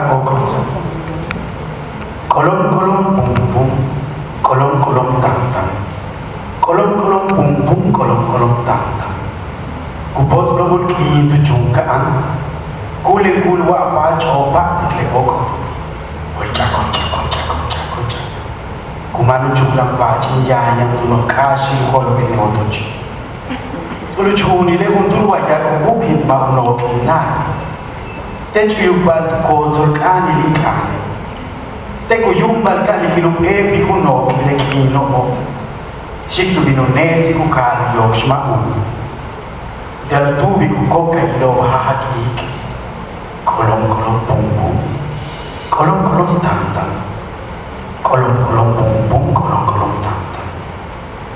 Okot. Kolom kolom bum bum. Kolom kolom tam tam. Kolom kolom bum bum. Kolom kolom tam tam. Kupots global ki tu chungka an. Kule kulwa pa chopa tikle okot. Kolcha kolcha kolcha kolcha kolcha. Kumanu chuklang pa chinja yang tu kashi kolo bini otochi. Tulu chuni le undur wajah kubukin ma unokin na. Te chuyumbal kozol kani likane. Te kuyumbal kani kilub epi kuno kile kino mo. Shiktu binonesi ku kari yokshma u. Dal tubi ku koka ilo hahak ik. Kolom kolom pum pum. Kolom kolom tam tam. Kolom kolom pum pum. Kolom kolom tam tam.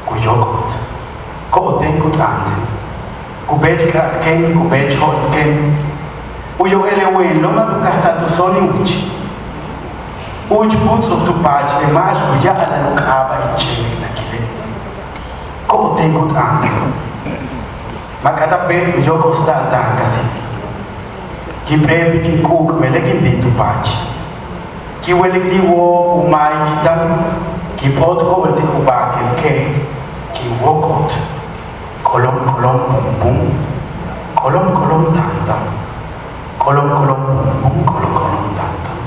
Ku yokot. Ko ten ku tante. Ku bejka ken ku bejhol ken. Uyo elewe loma tu kahta tu soni uchi. Uch putso tu pach le mas uya ala no kaba ichele na kile. Ko tengo tanto. Makata pe uyo costa tan kasi. Ki prebi ki cook melekin din tu pach. Ki welek di wo umay kitam. Ki pot hol di kubakel ke. Ki wokot. Kolom kolom pum pum. Kolom kolom tam tam. Kolom kolom bum bum. Kolom kolom tam tam.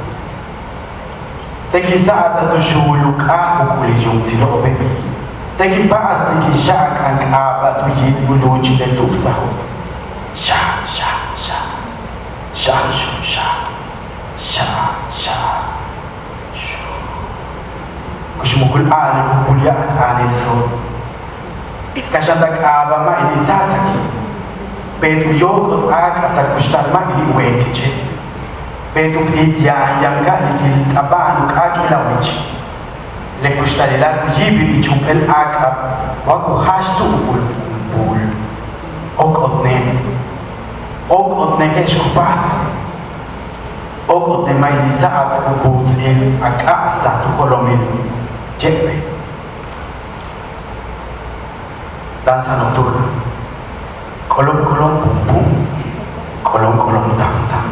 Teki saat tu shulu ka ukuli jung tilobe. Teki paas teki shak ang kaba tu yid buluchi le tupsaho. Sha sha sha. Sha shu sha. Sha sha. Shu. Kushmukul ali bupulya at anil so. Kashandak aba ma ini sasaki. Betu yokot ak at kustal ma ili wekiche. Betu pitya yang kalikil abanu kakilawich. Le kustalila kuyibi ichupel akab waku hashtu ubul bul. Okot ne keshkupata. Okot ne mailiza ak ubutsil ak asa tu kolomil. Jekbe. Danza nocturna. Kolom kolom pum pum. Kolom kolom tam tam.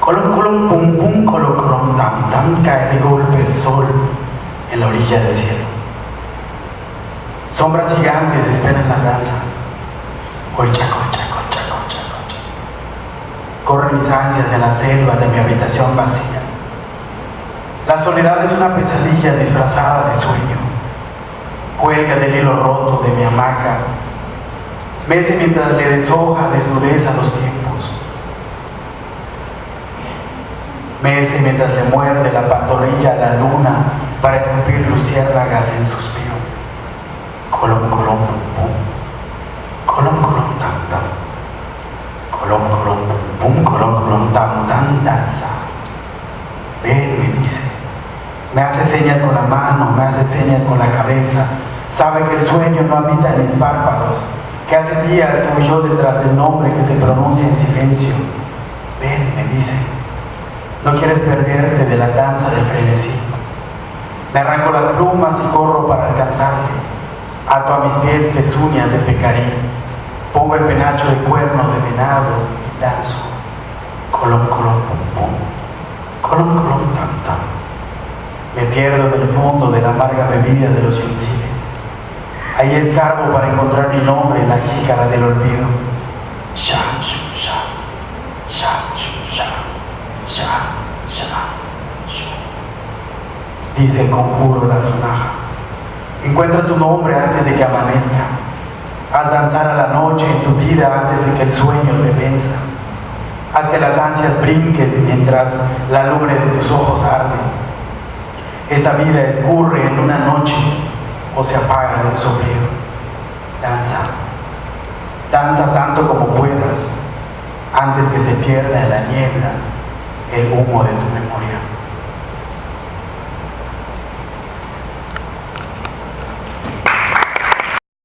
Kolom kolom pum pum. Kolom kolom tam tam. Cae de golpe el sol en la orilla del cielo. Sombras gigantes esperan la danza. Colcha, colcha, colcha, colcha, colcha. Corren mis ansias en la selva de mi habitación vacía. La soledad es una pesadilla disfrazada de sueño. Cuelga del hilo roto de mi hamaca. Mece mientras le deshoja desnudez a los tiempos. Mece mientras le muerde la pantorrilla a la luna para escupir luciérnagas en suspiro. Colom, colom, pum, pum. Colom, colom, tam, tam. Colom, colom, pum, pum. Colom, colom, tam, tam, danza. Ven, me dice. Me hace señas con la mano, me hace señas con la cabeza. Sabe que el sueño no habita en mis párpados. Que hace días que voy yo detrás del nombre que se pronuncia en silencio. Ven, me dice, no quieres perderte de la danza del frenesí. Me arranco las plumas y corro para alcanzarle. Ato a mis pies pezuñas de pecarí. Pongo el penacho de cuernos de venado y danzo. Colom, colom, pum, pum. Colom, colom, tam, tam. Me pierdo en el fondo de la amarga bebida de los yunziles. Ahí escarbo para encontrar mi nombre en la jícara del olvido. Sha, shu, sha. Sha, shu, sha. Sha, sha, shu. Dice el conjuro la sonaja. Encuentra tu nombre antes de que amanezca. Haz danzar a la noche en tu vida antes de que el sueño te venza. Haz que las ansias brinquen mientras la lumbre de tus ojos arde. Esta vida escurre en una noche o se apaga de un soplido. Danza. Danza tanto como puedas antes que se pierda en la niebla el humo de tu memoria.